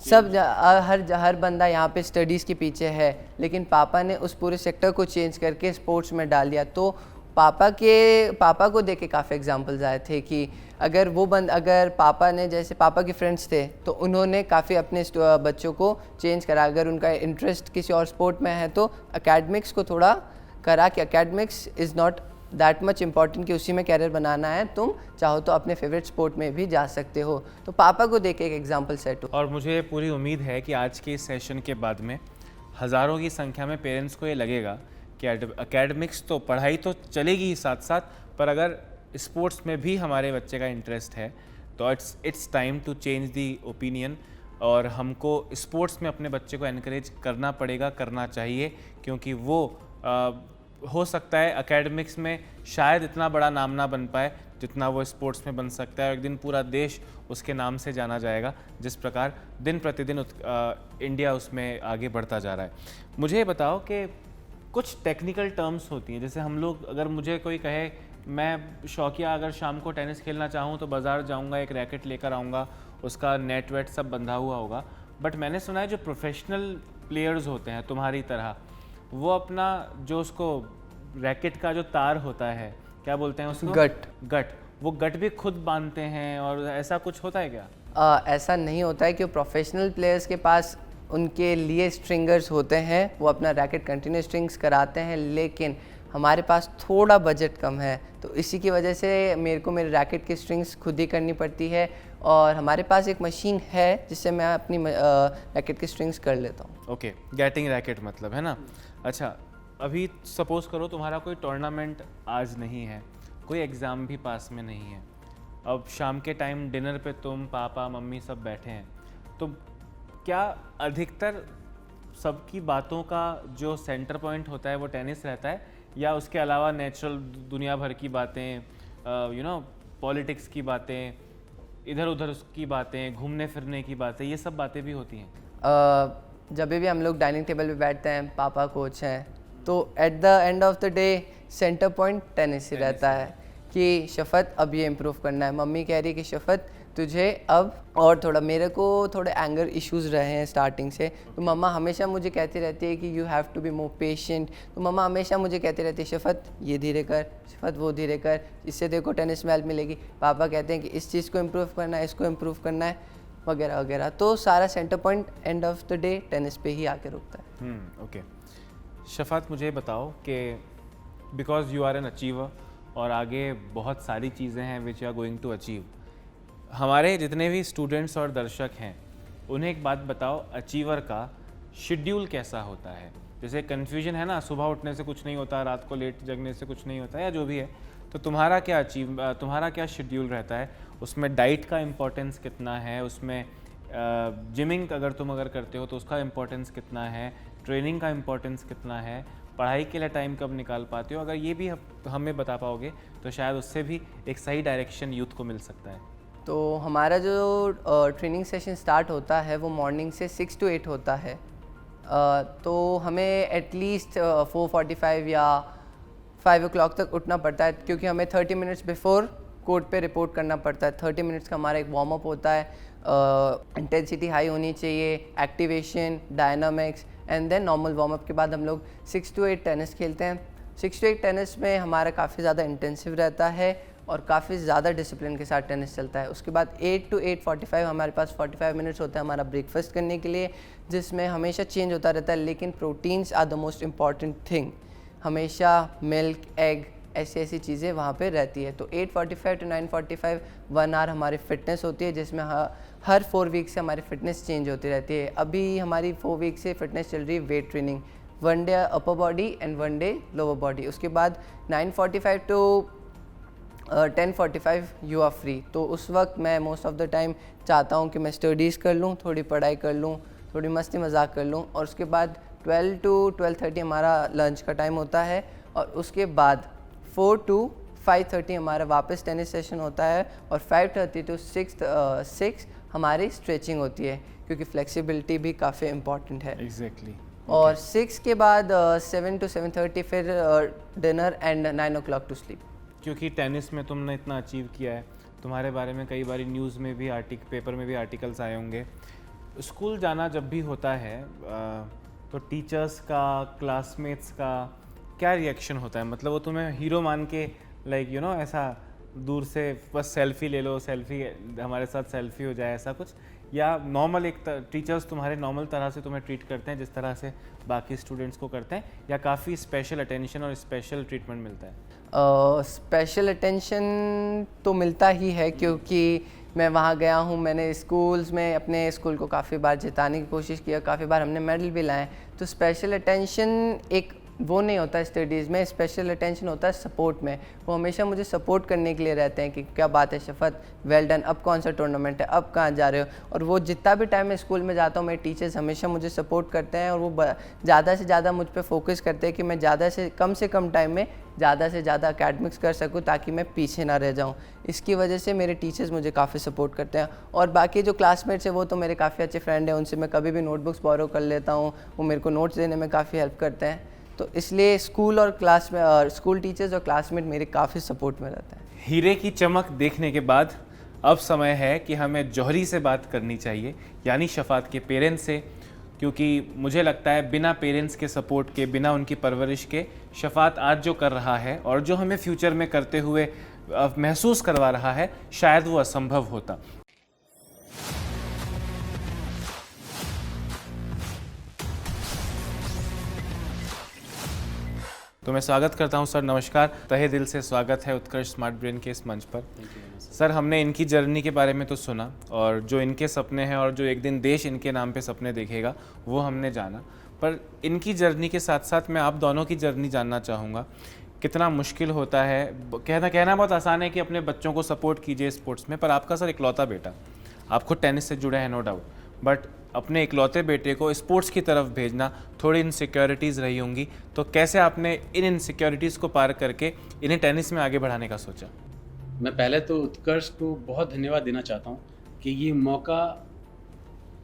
हर बंदा यहाँ पे स्टडीज़ के पीछे है, लेकिन पापा ने उस पूरे सेक्टर को चेंज करके स्पोर्ट्स में डाल दिया। तो पापा को देख के काफ़ी एग्जांपल्स आए थे कि अगर पापा ने, जैसे पापा के फ्रेंड्स थे तो उन्होंने काफ़ी अपने बच्चों को चेंज करा। अगर उनका इंटरेस्ट किसी और स्पोर्ट में है तो एकेडमिक्स को थोड़ा करा कि academics is not that much important कि उसी में कैरियर बनाना है, तुम चाहो तो अपने फेवरेट स्पोर्ट में भी जा सकते हो। तो पापा को देख के एक एग्जांपल सेट हो। और मुझे पूरी उम्मीद है कि आज के इस सेशन के बाद में हज़ारों की संख्या में पेरेंट्स को ये लगेगा कि एकेडमिक्स तो पढ़ाई तो चलेगी ही साथ साथ, पर अगर स्पोर्ट्स में भी हमारे बच्चे का इंटरेस्ट है तो it's time to change the opinion, और हमको स्पोर्ट्स में अपने बच्चे को एनकरेज करना पड़ेगा, करना चाहिए, क्योंकि वो हो सकता है एकेडमिक्स में शायद इतना बड़ा नाम ना बन पाए जितना वो स्पोर्ट्स में बन सकता है। एक दिन पूरा देश उसके नाम से जाना जाएगा, जिस प्रकार दिन प्रतिदिन इंडिया उसमें आगे बढ़ता जा रहा है। मुझे ये बताओ कि कुछ टेक्निकल टर्म्स होती हैं, जैसे हम लोग, अगर मुझे कोई कहे मैं शौकिया अगर शाम को टेनिस खेलना चाहूँ तो बाज़ार जाऊँगा, एक रैकेट लेकर आऊँगा, उसका नेट वेट सब बंधा हुआ होगा। बट मैंने सुना है जो प्रोफेशनल प्लेयर्स होते हैं तुम्हारी तरह, वो अपना जो उसको रैकेट का जो तार होता है, क्या बोलते हैं उसको? गट। वो गट भी खुद बांधते हैं, और ऐसा कुछ होता है क्या? ऐसा नहीं होता है कि प्रोफेशनल प्लेयर्स के पास उनके लिए स्ट्रिंगर्स होते हैं, वो अपना रैकेट कंटिन्यूस स्ट्रिंग्स कराते हैं, लेकिन हमारे पास थोड़ा बजट कम है, तो इसी की वजह से मेरे को मेरे रैकेट की स्ट्रिंग्स खुद ही करनी पड़ती है। और हमारे पास एक मशीन है जिससे मैं अपनी रैकेट की स्ट्रिंग्स कर लेता हूँ। ओके, गेटिंग रैकेट मतलब, है ना? अच्छा, अभी सपोज़ करो तुम्हारा कोई टूर्नामेंट आज नहीं है, कोई एग्ज़ाम भी पास में नहीं है, अब शाम के टाइम डिनर पे तुम, पापा, मम्मी सब बैठे हैं, तो क्या अधिकतर सबकी बातों का जो सेंटर पॉइंट होता है वो टेनिस रहता है, या उसके अलावा नेचुरल दुनिया भर की बातें, पॉलिटिक्स की बातें, इधर उधर की बातें, घूमने फिरने की बातें, ये सब बातें भी होती हैं? जब भी हम लोग डाइनिंग टेबल पे बैठते हैं, पापा कोच हैं, तो at the end of the day centre point tennis ही रहता है कि शफत अब ये इम्प्रूव करना है। मम्मी कह रही है कि शफत तुझे अब और थोड़ा, मेरे को थोड़े एंगर इश्यूज़ रहे हैं स्टार्टिंग से, तो मम्मा हमेशा मुझे कहती रहती है कि you have to be more patient. तो मम्मा हमेशा मुझे कहती रहती है शफत ये धीरे कर, शफत वो धीरे कर, इससे देखो टेनिस में हेल्प मिलेगी। पापा कहते हैं कि इस चीज़ को इम्प्रूव करना है, इसको इम्प्रूव करना है, वगैरह वगैरह। तो सारा centre point and of the day tennis पे ही आके रुकता है। ओके, शफात मुझे बताओ कि because you are an achiever और आगे बहुत सारी चीज़ें हैं which you are going to achieve, हमारे जितने भी स्टूडेंट्स और दर्शक हैं उन्हें एक बात बताओ, अचीवर का शेड्यूल कैसा होता है? जैसे कन्फ्यूजन है ना, सुबह उठने से कुछ नहीं होता, रात को लेट जगने से कुछ नहीं होता, या जो भी है, तो तुम्हारा क्या शेड्यूल रहता है? उसमें डाइट का इम्पोर्टेंस कितना है, उसमें जिमिंग अगर करते हो तो उसका इम्पोर्टेंस कितना है, ट्रेनिंग का इम्पोर्टेंस कितना है, पढ़ाई के लिए टाइम कब निकाल पाते हो? अगर ये भी हमें बता पाओगे तो शायद उससे भी एक सही डायरेक्शन यूथ को मिल सकता है। तो हमारा जो ट्रेनिंग सेशन स्टार्ट होता है वो मॉर्निंग से 6 to 8 होता है। तो हमें एटलीस्ट 4:45 या 5 o'clock तक उठना पड़ता है, क्योंकि हमें 30 मिनट्स बिफोर कोर्ट पे रिपोर्ट करना पड़ता है। 30 मिनट्स का हमारा एक वार्म अप होता है, इंटेंसिटी हाई होनी चाहिए, activation, dynamics, and then normal warm up के बाद हम लोग 6 to 8 टेनिस खेलते हैं। 6 to 8 टेनिस में हमारा काफ़ी ज़्यादा इंटेंसिव रहता है और काफ़ी ज़्यादा डिसिप्लिन के साथ टेनिस चलता है। उसके बाद 8 to 8:45 हमारे पास 45 मिनट्स होता है हमारा ब्रेकफास्ट करने के लिए, जिसमें हमेशा चेंज होता रहता है, लेकिन proteins are the most important thing. हमेशा मिल्क, एग, ऐसी चीज़ें वहाँ पे रहती है। तो 8:45 to 9:45 1 hour हमारी फ़िटनेस होती है, जिसमें हर 4 वीक से हमारी फ़िटनेस चेंज होती रहती है। अभी हमारी 4 वीक से फ़िटनेस चल रही है weight training, 1 day upper body and 1 day lower body. उसके बाद 9:45 to 10:45 यू आर फ्री। तो उस वक्त मैं मोस्ट ऑफ द टाइम चाहता हूँ कि मैं स्टडीज़ कर लूँ, थोड़ी पढ़ाई कर लूँ, थोड़ी मस्ती मजाक कर लूँ। और उसके बाद 12 to 12:30 हमारा लंच का टाइम होता है, और उसके बाद 4 to 5:30 हमारा वापस टेनिस सेशन होता है, और 5:30 to 6 हमारी स्ट्रेचिंग होती है, क्योंकि फ्लेक्सिबिलिटी भी काफ़ी इम्पॉर्टेंट है। एग्जैक्टली। और 6 के बाद 7 to 7:30 फिर dinner and 9 o'clock to sleep. क्योंकि टेनिस में तुमने इतना अचीव किया है, तुम्हारे बारे में कई बार न्यूज़ में भी पेपर में भी आर्टिकल्स आए होंगे। स्कूल जाना जब भी होता है तो टीचर्स का, क्लासमेट्स का क्या रिएक्शन होता है? मतलब वो तुम्हें हीरो मान के लाइक यू नो ऐसा दूर से बस सेल्फी ले लो, सेल्फी हमारे साथ सेल्फी हो जाए, ऐसा कुछ, या नॉर्मल एक टीचर्स तुम्हारे नॉर्मल तरह से तुम्हें ट्रीट करते हैं जिस तरह से बाकी स्टूडेंट्स को करते हैं, या काफ़ी स्पेशल अटेंशन और स्पेशल ट्रीटमेंट मिलता है? स्पेशल अटेंशन तो मिलता ही है, क्योंकि मैं वहाँ गया हूँ, मैंने स्कूल्स में अपने स्कूल को काफ़ी बार जिताने की कोशिश किया, काफ़ी बार हमने मेडल भी लाए। तो स्पेशल अटेंशन एक वो नहीं होता है स्टडीज़ में, स्पेशल अटेंशन होता है सपोर्ट में। वो हमेशा मुझे सपोर्ट करने के लिए रहते हैं कि क्या बात है शफत, वेल डन, अब कौन सा टूर्नामेंट है, अब कहाँ जा रहे हो। और वो जितना भी टाइम मैं स्कूल में जाता हूँ, मेरे टीचर्स हमेशा मुझे सपोर्ट करते हैं, और वो ज़्यादा से ज़्यादा मुझ पर फोकस करते हैं कि मैं ज़्यादा से कम टाइम में ज़्यादा से ज़्यादा अकेडमिक्स कर सकूँ, ताकि मैं पीछे ना रह जाऊँ। इसकी वजह से मेरे टीचर्स मुझे काफ़ी सपोर्ट करते हैं। और बाकी जो क्लासमेट्स हैं वो तो मेरे काफ़ी अच्छे फ्रेंड हैं, उनसे मैं कभी भी नोटबुक्स बोरो कर लेता हूँ, वो मेरे को नोट्स देने में काफ़ी हेल्प करते हैं। तो इसलिए स्कूल और क्लास में स्कूल टीचर्स और क्लासमेट मेरे काफ़ी सपोर्ट में रहते हैं। हीरे की चमक देखने के बाद अब समय है कि हमें जौहरी से बात करनी चाहिए, यानी शफात के पेरेंट्स से, क्योंकि मुझे लगता है बिना पेरेंट्स के सपोर्ट के, बिना उनकी परवरिश के शफात आज जो कर रहा है और जो हमें फ्यूचर में करते हुए महसूस करवा रहा है, शायद वो असंभव होता। तो मैं स्वागत करता हूं सर, नमस्कार, तहे दिल से स्वागत है उत्कर्ष स्मार्ट ब्रेन के इस मंच पर। सर, हमने इनकी जर्नी के बारे में तो सुना, और जो इनके सपने हैं और जो एक दिन देश इनके नाम पे सपने देखेगा वो हमने जाना, पर इनकी जर्नी के साथ साथ मैं आप दोनों की जर्नी जानना चाहूँगा। कितना मुश्किल होता है, कहना बहुत आसान है कि अपने बच्चों को सपोर्ट कीजिए स्पोर्ट्स में, पर आपका सर इकलौता बेटा, आप खुद टेनिस से जुड़े हैं नो डाउट, बट अपने इकलौते बेटे को स्पोर्ट्स की तरफ भेजना, थोड़ी इनसिक्योरिटीज़ रही होंगी, तो कैसे आपने इन इनसिक्योरिटीज़ को पार करके इन्हें टेनिस में आगे बढ़ाने का सोचा? मैं पहले तो उत्कर्ष को बहुत धन्यवाद देना चाहता हूँ कि ये मौका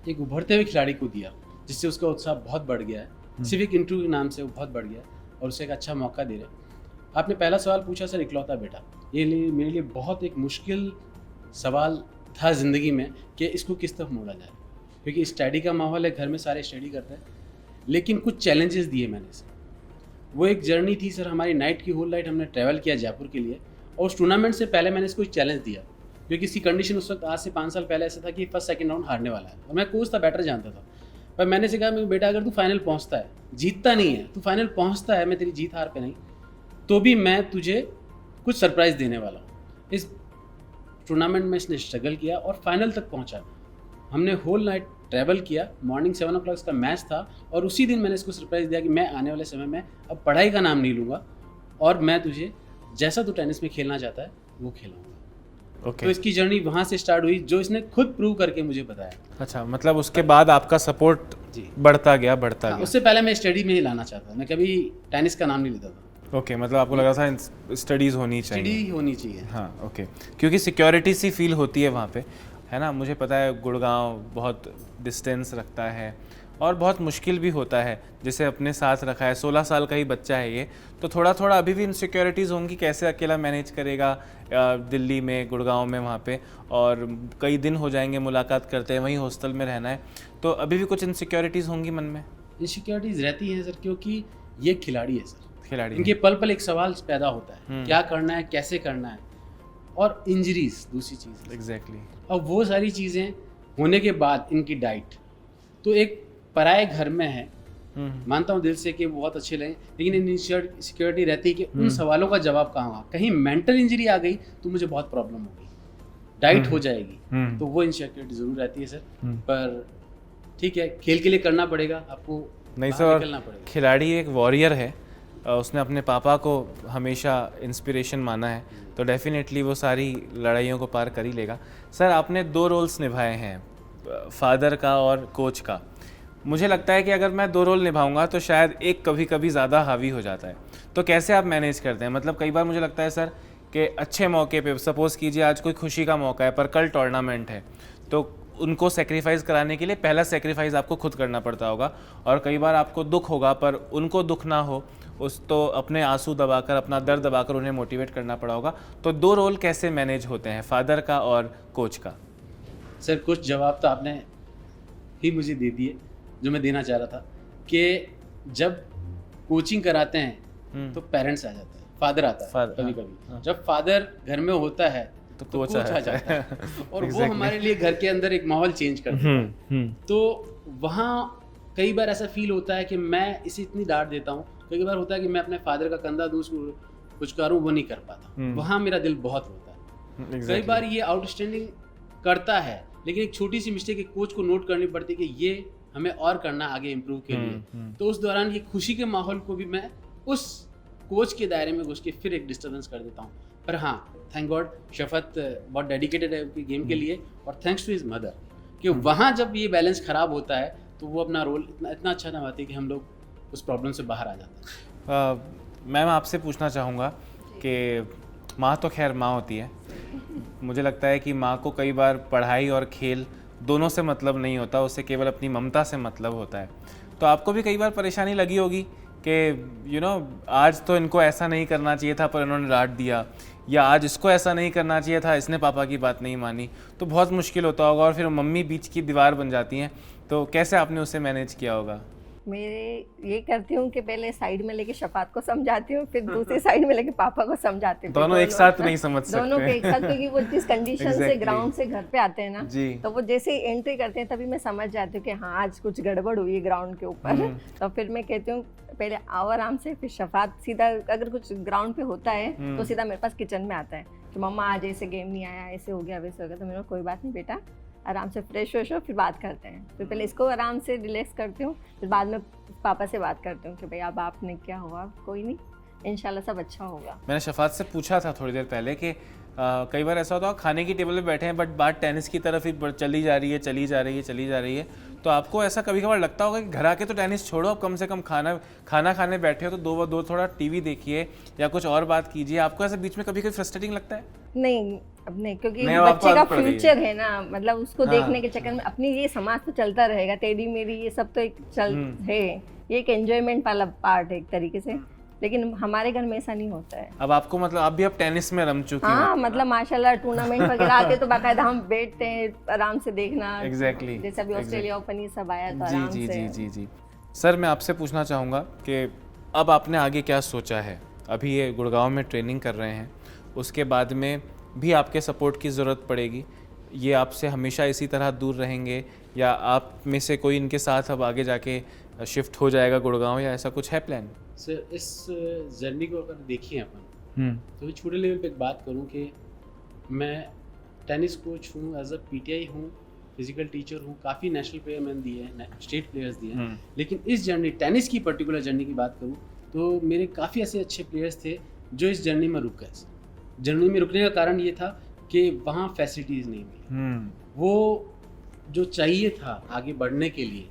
एक उभरते हुए खिलाड़ी को दिया, जिससे उसका उत्साह बहुत बढ़ गया है। सिर्फ एक इंटरव्यू के नाम से वो बहुत बढ़ गया है और उसे एक अच्छा मौका दे रहे हैं। आपने पहला सवाल पूछा सर, इकलौता बेटा, ये मेरे लिए बहुत एक मुश्किल सवाल था ज़िंदगी में कि इसको किस तरफ मोड़ा जाए, क्योंकि स्टडी का माहौल है, घर में सारे स्टडी करते हैं, लेकिन कुछ चैलेंजेस दिए मैंने इसे। वो एक जर्नी थी सर, हमारी नाइट की होल नाइट हमने ट्रैवल किया जयपुर के लिए, और उस टूर्नामेंट से पहले मैंने इसको एक चैलेंज दिया, क्योंकि इसकी कंडीशन उस वक्त आज से 5 साल पहले ऐसा था कि फर्स्ट सेकंड राउंड हारने वाला है, और मैं कोच था, बैटर जानता था। पर मैंने से कहा, बेटा अगर तू फाइनल पहुँचता है, जीतता नहीं है, तू फाइनल पहुँचता है, मैं तेरी जीत हार पे नहीं, तो भी मैं तुझे कुछ सरप्राइज़ देने वाला हूँ। इस टूर्नामेंट में इसने स्ट्रगल किया और फाइनल तक पहुँचा। हमने होल नाइट ट्रैवल किया, मॉर्निंग 7 o'clock इसका मैच था, और उसी दिन मैंने इसको सरप्राइज़ दिया कि मैं आने वाले समय में अब पढ़ाई का नाम नहीं लूँगा, और मैं तुझे जैसा तू टेनिस में खेलना चाहता है वो खेलूँगा। ओके। तो इसकी जर्नी वहाँ से स्टार्ट हुई, जो इसने खुद प्रूव करके मुझे बताया। अच्छा, मतलब उसके बाद आपका सपोर्ट बढ़ता गया। उससे पहले मैं स्टडी में ही लाना चाहता था, मैं कभी टेनिस का नाम नहीं लेता था। ओके, मतलब आपको लगा था स्टडीज़ होनी चाहिए। स्टडी होनी चाहिए। हाँ, ओके, क्योंकि सिक्योरिटी सी फील होती है वहाँ पे, है ना। मुझे पता है गुड़गांव बहुत डिस्टेंस रखता है और बहुत मुश्किल भी होता है, जैसे अपने साथ रखा है, 16 साल का ही बच्चा है ये, तो थोड़ा थोड़ा अभी भी इनसिक्योरिटीज़ होंगी, कैसे अकेला मैनेज करेगा दिल्ली में, गुड़गांव में वहाँ पे, और कई दिन हो जाएंगे मुलाकात करते हैं, वहीं हॉस्टल में रहना है, तो अभी भी कुछ इनसिक्योरिटीज़ होंगी मन में? इनसिक्योरिटीज़ रहती हैं सर, क्योंकि ये खिलाड़ी है सर, खिलाड़ी इनके पल पल एक सवाल पैदा होता है, क्या करना है, कैसे करना है, और इंजरीज दूसरी चीज़। एग्जैक्टली। अब वो सारी चीज़ें होने के बाद इनकी डाइट तो एक पराए घर में है, मानता हूँ दिल से कि बहुत अच्छे लगे, लेकिन इन सिक्योरिटी रहती है कि उन सवालों का जवाब कहाँ हुआ, कहीं मेंटल इंजरी आ गई तो मुझे बहुत प्रॉब्लम होगी, डाइट हो जाएगी, तो वो इनसिक्योरिटी ज़रूर रहती है सर। पर ठीक है, खेल के लिए करना पड़ेगा आपको, नहीं सर, खिलाड़ी एक वॉरियर है, उसने अपने पापा को हमेशा इंस्पिरेशन माना है, तो डेफिनेटली वो सारी लड़ाइयों को पार कर ही लेगा। सर, आपने 2 रोल्स निभाए हैं, फादर का और कोच का। मुझे लगता है कि अगर मैं 2 रोल निभाऊंगा तो शायद एक कभी कभी ज़्यादा हावी हो जाता है, तो कैसे आप मैनेज करते हैं? मतलब कई बार मुझे लगता है सर कि अच्छे मौके पे, सपोज़ कीजिए आज कोई खुशी का मौका है पर कल टूर्नामेंट है, तो उनको सेक्रीफाइस कराने के लिए पहला सेक्रीफाइस आपको खुद करना पड़ता होगा, और कई बार आपको दुख होगा पर उनको दुख ना हो उस तो अपने आंसू दबाकर, अपना दर्द दबाकर उन्हें मोटिवेट करना पड़ा होगा। तो 2 रोल कैसे मैनेज होते हैं, फादर का और कोच का? सर कुछ जवाब तो आपने ही मुझे दे दिए जो मैं देना चाह रहा था, कि जब कोचिंग कराते हैं तो पेरेंट्स आ जाते हैं, फादर आता है कभी कभी। जब फादर घर में होता है तो कोच आ जाता है और वो हमारे लिए घर के अंदर एक माहौल चेंज कर देता है। तो वहाँ कई बार ऐसा फील होता है कि मैं इसे इतनी डांट देता हूँ, कई बार होता है कि मैं अपने फादर का कंधा दूं, उसको कुछ करूँ, वो नहीं कर पाता। वहाँ मेरा दिल बहुत रोता है। कई बार ये आउटस्टैंडिंग करता है, लेकिन एक छोटी सी मिस्टेक एक कोच को नोट करनी पड़ती है कि ये हमें और करना आगे इम्प्रूव के लिए। तो उस दौरान ये खुशी के माहौल को भी मैं उस कोच के दायरे में घुस के फिर एक डिस्टर्बेंस कर देता हूँ। पर हाँ, थैंक गॉड शफत बहुत डेडिकेटेड है उसकी गेम के लिए, और थैंक्स टू हिज मदर कि वहाँ जब ये बैलेंस ख़राब होता है तो वो अपना रोल इतना अच्छा निभाती है कि हम लोग उस प्रॉब्लम से बाहर आ जाते हैं। मैम आपसे पूछना चाहूँगा कि माँ तो खैर माँ होती है, मुझे लगता है कि माँ को कई बार पढ़ाई और खेल दोनों से मतलब नहीं होता, उससे केवल अपनी ममता से मतलब होता है। तो आपको भी कई बार परेशानी लगी होगी कि आज तो इनको ऐसा नहीं करना चाहिए था पर इन्होंने डांट दिया, या आज इसको ऐसा नहीं करना चाहिए था, इसने पापा की बात नहीं मानी, तो बहुत मुश्किल होता होगा और फिर मम्मी बीच की दीवार बन जाती हैं। तो कैसे आपने उसे मैनेज किया होगा? मेरे ये करती हूँ कि पहले साइड में लेके शफात को समझाती हूँ, फिर दूसरी साइड में लेके पापा को समझाती हूँ। दोनों एक साथ नहीं समझ सकते। दोनों के एक साथ, क्योंकि वो जिस कंडीशन से ग्राउंड से घर पे आते हैं ना, तो वो जैसे ही एंट्री करते हैं तभी मैं समझ जाती हूँ कि हाँ आज कुछ गड़बड़ हुई है ग्राउंड के ऊपर। तो फिर मैं कहती हूँ पहले आओ आराम से, फिर शफात सीधा अगर कुछ ग्राउंड पे होता है तो सीधा मेरे पास किचन में आता है कि मम्मा आज ऐसे गेम नहीं आया, ऐसे हो गया, वैसे हो गया। तो मेरे को कोई बात नहीं बेटा, आराम से फ्रेश हो फिर बात करते हैं। फिर पहले इसको आराम से रिलैक्स करती हूँ, फिर बाद में पापा से बात करती हूँ कि भाई अब आपने क्या हुआ, कोई नहीं, इंशाल्लाह सब अच्छा होगा। मैंने शफात से पूछा था थोड़ी देर पहले कि कई बार ऐसा होता है खाने की टेबल पे बैठे हैं बट बात टेनिस की तरफ ही चली जा रही है। तो आपको ऐसा कभी कभार लगता होगा कि घर आके तो टेनिस छोड़ो, अब कम से कम खाना खाने बैठे हो तो दो थोड़ा टीवी देखिए या कुछ और बात कीजिए। आपको ऐसा बीच में कभी कोई फ्रस्ट्रेटिंग लगता है? नहीं, अब नहीं, क्योंकि बच्चे का फ्यूचर है ना, मतलब उसको देखने के चक्कर में अपनी ये समाज तो चलता रहेगा, तेरी मेरी ये सब तो एक है, ये एक एंजॉयमेंट वाला पार्ट है एक तरीके से, लेकिन हमारे घर में ऐसा नहीं होता है। अब आपको मतलब आप भी अब टेनिस में रम चुकी हैं? हाँ, मतलब माशाल्लाह टूर्नामेंट वगैरह आते तो बाकायदा हम बैठते हैं आराम से देखना। एग्जैक्टली जैसे अभी ऑस्ट्रेलिया ओपन ये सब आया तो आराम से। जी। सर मैं आपसे पूछना चाहूँगा कि अब आपने आगे क्या सोचा है? अभी ये गुड़गांव में ट्रेनिंग कर रहे हैं, उसके बाद में भी आपके सपोर्ट की ज़रूरत पड़ेगी, ये आपसे हमेशा इसी तरह दूर रहेंगे या आप में से कोई इनके साथ अब आगे जाके शिफ्ट हो जाएगा गुड़गांव, या ऐसा कुछ है प्लान? सर इस जर्नी को अगर देखिए अपन तो मैं छोटे लेवल पे एक बात करूं कि मैं टेनिस कोच हूं, एज अ पीटीआई हूं, फिजिकल टीचर हूं, काफ़ी नेशनल प्लेयर मैंने दिए हैं, स्टेट प्लेयर्स दिए हैं, लेकिन इस जर्नी टेनिस की पर्टिकुलर जर्नी की बात करूं तो मेरे काफ़ी ऐसे अच्छे प्लेयर्स थे जो इस जर्नी में रुक गए। जर्नी में रुकने का कारण ये था कि वहाँ फैसिलिटीज़ नहीं मिली, वो जो चाहिए था आगे बढ़ने के लिए,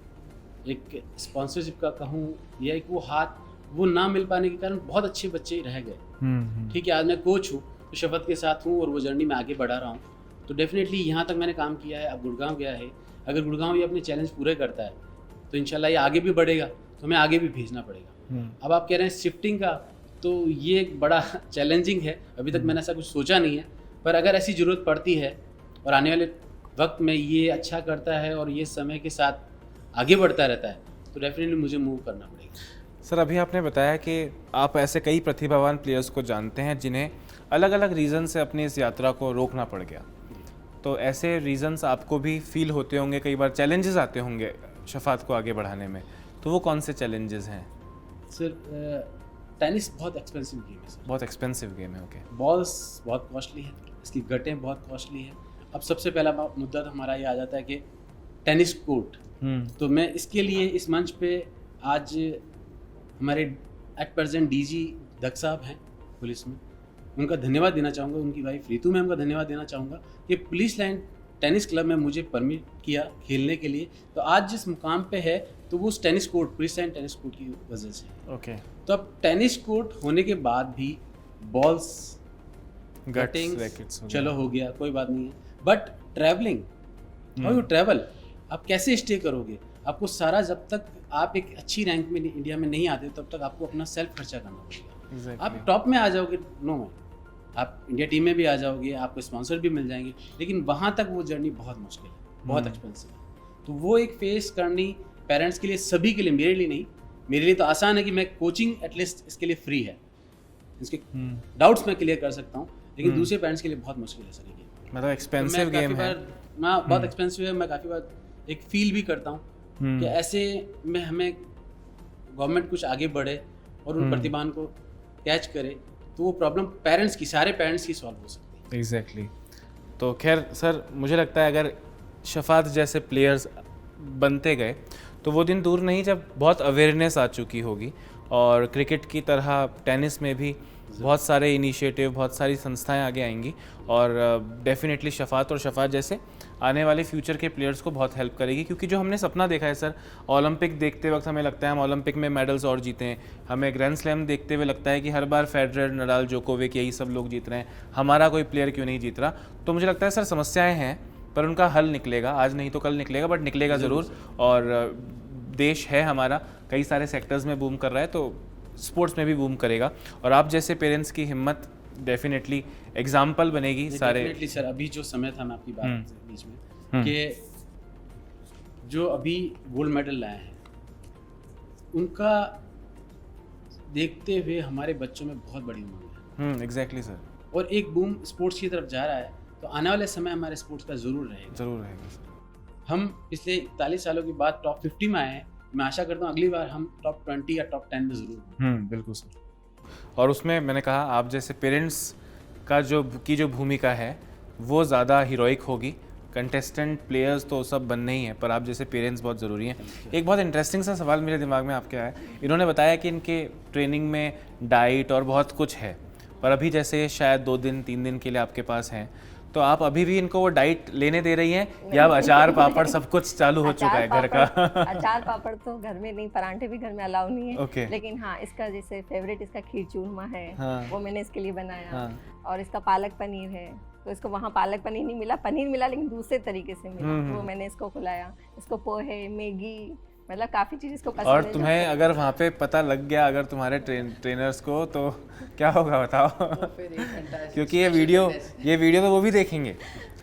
एक स्पॉन्सरशिप का कहूँ या एक वो हाथ वो ना मिल पाने के कारण बहुत अच्छे बच्चे रह गए। ठीक है, आज मैं कोच हूँ तो शफत के साथ हूँ और वो जर्नी में आगे बढ़ा रहा हूँ, तो डेफिनेटली यहाँ तक मैंने काम किया है। अब गुड़गांव गया है, अगर गुड़गांव ये अपने चैलेंज पूरे करता है तो इंशाल्लाह ये आगे भी बढ़ेगा, तो हमें आगे भी भेजना पड़ेगा। अब आप कह रहे हैं शिफ्टिंग का, तो ये एक बड़ा चैलेंजिंग है, अभी तक मैंने ऐसा कुछ सोचा नहीं है, पर अगर ऐसी ज़रूरत पड़ती है और आने वाले वक्त में ये अच्छा करता है और ये समय के साथ आगे बढ़ता रहता है तो डेफिनेटली मुझे मूव करना पड़ेगा। सर अभी आपने बताया कि आप ऐसे कई प्रतिभावान प्लेयर्स को जानते हैं जिन्हें अलग अलग रीज़न से अपनी इस यात्रा को रोकना पड़ गया, तो ऐसे रीज़न्स आपको भी फील होते होंगे, कई बार चैलेंजेस आते होंगे शफात को आगे बढ़ाने में, तो वो कौन से चैलेंजेस हैं? सर टेनिस बहुत एक्सपेंसिव गेम है सर। बहुत एक्सपेंसिव गेम है, ओके। बॉल्स बहुत कॉस्टली है, इसकी गटें बहुत कॉस्टली है। अब सबसे पहला मुद्दा तो हमारा ये आ जाता है कि टेनिस कोर्ट, तो मैं इसके लिए इस मंच पे आज हमारे एट प्रेजेंट डीजी दक साहब हैं पुलिस में, उनका धन्यवाद देना चाहूँगा, उनकी वाइफ रितु मैम का धन्यवाद देना चाहूँगा कि पुलिस लाइन टेनिस क्लब में मुझे परमिट किया खेलने के लिए, तो आज जिस मुकाम पे है तो वो उस tennis court, police line tennis court की वजह से। ओके। तो अब टेनिस कोर्ट होने के बाद भी बॉल्स गटिंग चलो हो गया, कोई बात नहीं है, but travelling how you travel, आप कैसे स्टे करोगे, आपको सारा, जब तक आप एक अच्छी रैंक में इंडिया में नहीं आते तब तक आपको अपना सेल्फ खर्चा करना पड़ेगा। आप टॉप में आ जाओगे, नो मैन, आप इंडिया टीम में भी आ जाओगे, आपको स्पॉन्सर भी मिल जाएंगे, लेकिन वहाँ तक वो जर्नी बहुत मुश्किल है, बहुत एक्सपेंसिव है। तो वो एक फेस करनी पेरेंट्स के लिए, सभी के लिए, मेरे लिए नहीं, मेरे लिए तो आसान है कि मैं कोचिंग एटलीस्ट इसके लिए फ्री है, इसके डाउट्स मैं क्लियर कर सकता हूँ, लेकिन दूसरे पेरेंट्स के लिए बहुत मुश्किल है सर ये गेम। मतलब एक्सपेंसिव गेम है, बहुत एक्सपेंसिव है। मैं काफ़ी बार एक फील भी करता हूँ कि ऐसे में हमें गवर्नमेंट कुछ आगे बढ़े और उन प्रतिभान को कैच करे तो वो प्रॉब्लम पेरेंट्स की, सारे पेरेंट्स की सॉल्व हो सकती है। एग्जैक्टली। तो खैर सर, मुझे लगता है अगर शफात जैसे प्लेयर्स बनते गए तो वो दिन दूर नहीं जब बहुत अवेयरनेस आ चुकी होगी, और क्रिकेट की तरह टेनिस में भी बहुत सारे इनिशिएटिव, बहुत सारी संस्थाएं आगे आएंगी, और डेफिनेटली शफात और शफात जैसे आने वाले फ्यूचर के प्लेयर्स को बहुत हेल्प करेगी। क्योंकि जो हमने सपना देखा है सर, ओलंपिक देखते वक्त हमें लगता है हम ओलंपिक में मेडल्स और जीते हैं, हमें ग्रैंड स्लैम देखते हुए लगता है कि हर बार फेडरर, नडाल, जोकोविक, यही सब लोग जीत रहे हैं, हमारा कोई प्लेयर क्यों नहीं जीत रहा। तो मुझे लगता है सर समस्याएँ हैं पर उनका हल निकलेगा, आज नहीं तो कल निकलेगा, बट निकलेगा ज़रूर। और देश है हमारा कई सारे सेक्टर्स में बूम कर रहा है, तो स्पोर्ट्स में भी बूम करेगा, और आप जैसे पेरेंट्स की हिम्मत डेफिनेटली एग्जाम्पल बनेगी सारे। डेफिनेटली सर, अभी जो समय था, मैं आपकी बात बीच में, कि जो अभी गोल्ड मेडल लाए हैं उनका देखते हुए हमारे बच्चों में बहुत बड़ी उमंग है। Exactly sir. और एक बूम स्पोर्ट्स की तरफ जा रहा है, तो आने वाले समय हमारे स्पोर्ट्स का ज़रूर रहेगा सर। हम पिछले 41 सालों के बाद टॉप 50 में आए हैं, मैं आशा करता हूँ अगली बार हम टॉप 20 या टॉप 10 में ज़रूर हों। बिल्कुल सर। और उसमें मैंने कहा आप जैसे पेरेंट्स का जो भूमिका है वो ज़्यादा हीरोइक होगी। कंटेस्टेंट प्लेयर्स तो सब बनने ही हैं, पर आप जैसे पेरेंट्स बहुत ज़रूरी हैं। एक बहुत इंटरेस्टिंग सा सवाल मेरे दिमाग में आपके आया, इन्होंने बताया कि इनके ट्रेनिंग में डाइट और बहुत कुछ है, पर अभी जैसे शायद 2 दिन 3 दिन के लिए आपके पास हैं, तो आप अभी भी इनको वो डाइट लेने दे रही हैं या अब अचार पापड़ सब कुछ चालू हो चुका है घर का? अचार पापड़ तो घर में नहीं, परांठे भी घर में अलाउ नहीं है। Okay. लेकिन हाँ, इसका जैसे फेवरेट इसका खीर चूरमा है, हाँ. वो मैंने इसके लिए बनाया। हाँ. और इसका पालक पनीर है, तो इसको वहाँ पालक पनीर नहीं मिला, पनीर मिला लेकिन दूसरे तरीके से मिला, वो मैंने इसको खिलाया। इसको पोहे, मैगी, मतलब काफ़ी चीज़ इसको पसंद है। और तुम्हें अगर वहाँ पे पता लग गया अगर तुम्हारे ट्रेनर्स को, तो क्या होगा बताओ? क्योंकि ये वीडियो तो वो भी देखेंगे,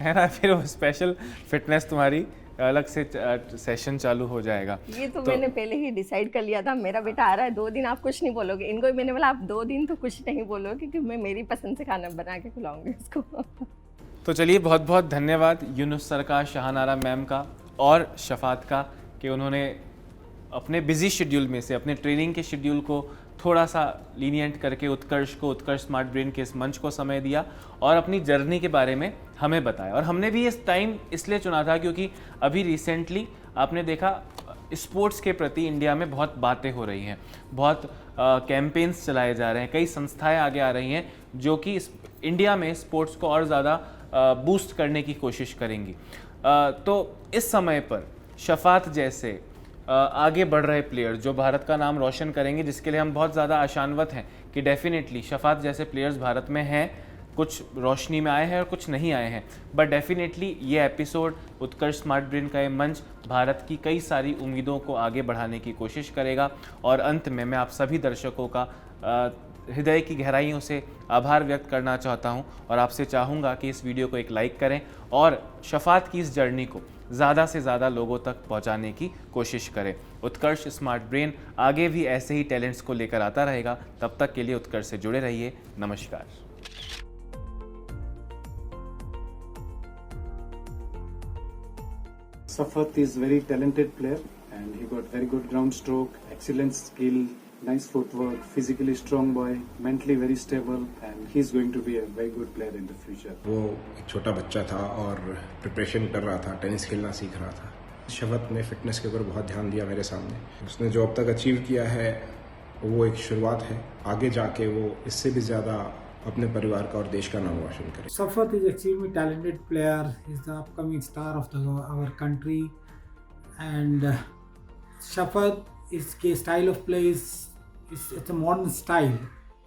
है ना, फिर वो स्पेशल फिटनेस तुम्हारी अलग से सेशन चालू हो जाएगा। ये तो मैंने पहले ही डिसाइड कर लिया था, मेरा बेटा आ रहा है 2 दिन आप कुछ नहीं बोलोगे। इनको भी मैंने बोला आप 2 दिन तो कुछ नहीं बोलोगे, क्योंकि मैं मेरी पसंद से खाना बना के खिलाऊंगी इसको। तो चलिए, बहुत बहुत धन्यवाद यूनुस सर का, शहानारा मैम का और शफात का, कि उन्होंने अपने बिजी शेड्यूल में से अपने ट्रेनिंग के शेड्यूल को थोड़ा सा लीनियंट करके उत्कर्ष स्मार्ट ब्रेन के इस मंच को समय दिया और अपनी जर्नी के बारे में हमें बताया। और हमने भी इस टाइम इसलिए चुना था क्योंकि अभी रिसेंटली आपने देखा स्पोर्ट्स के प्रति इंडिया में बहुत बातें हो रही हैं, बहुत कैंपेन्स चलाए जा रहे हैं, कई संस्थाएं आगे आ रही हैं जो कि इंडिया में स्पोर्ट्स को और ज़्यादा बूस्ट करने की कोशिश करेंगी। तो इस समय पर शफात जैसे आगे बढ़ रहे प्लेयर्स जो भारत का नाम रोशन करेंगे, जिसके लिए हम बहुत ज़्यादा आशान्वित हैं कि डेफिनेटली शफात जैसे प्लेयर्स भारत में हैं, कुछ रोशनी में आए हैं और कुछ नहीं आए हैं, बट डेफिनेटली ये एपिसोड उत्कर्ष स्मार्ट ब्रेन का ये मंच भारत की कई सारी उम्मीदों को आगे बढ़ाने की कोशिश करेगा। और अंत में मैं आप सभी दर्शकों का हृदय की गहराइयों से आभार व्यक्त करना चाहता हूं और आपसे चाहूँगा कि इस वीडियो को एक लाइक करें और शफात की इस जर्नी को ज़्यादा से ज़्यादा लोगों तक पहुंचाने की कोशिश करें। उत्कर्ष स्मार्ट ब्रेन आगे भी ऐसे ही टैलेंट्स को लेकर आता रहेगा। तब तक के लिए उत्कर्ष से जुड़े रहिए। नमस्कार। Safat is very talented player and he got very good ground stroke, excellent skill, nice footwork, physically strong boy, mentally very stable and he is going to be a very good player in the future. वो एक छोटा बच्चा था और preparation कर रहा था, tennis खेलना सीख रहा था। शफात ने फिटनेस के ऊपर बहुत ध्यान दिया मेरे सामने। उसने जो अब तक अचीव किया है वो एक शुरुआत है, आगे जाके वो इससे भी ज़्यादा अपने परिवार का और देश का नाम रोशन करे। Safat is extremely talented player. He's the upcoming star of our country, and Safat is style of play it's a modern style.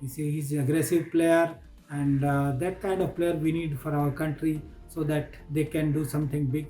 You see, he's an aggressive player, and that kind of player we need for our country so that they can do something big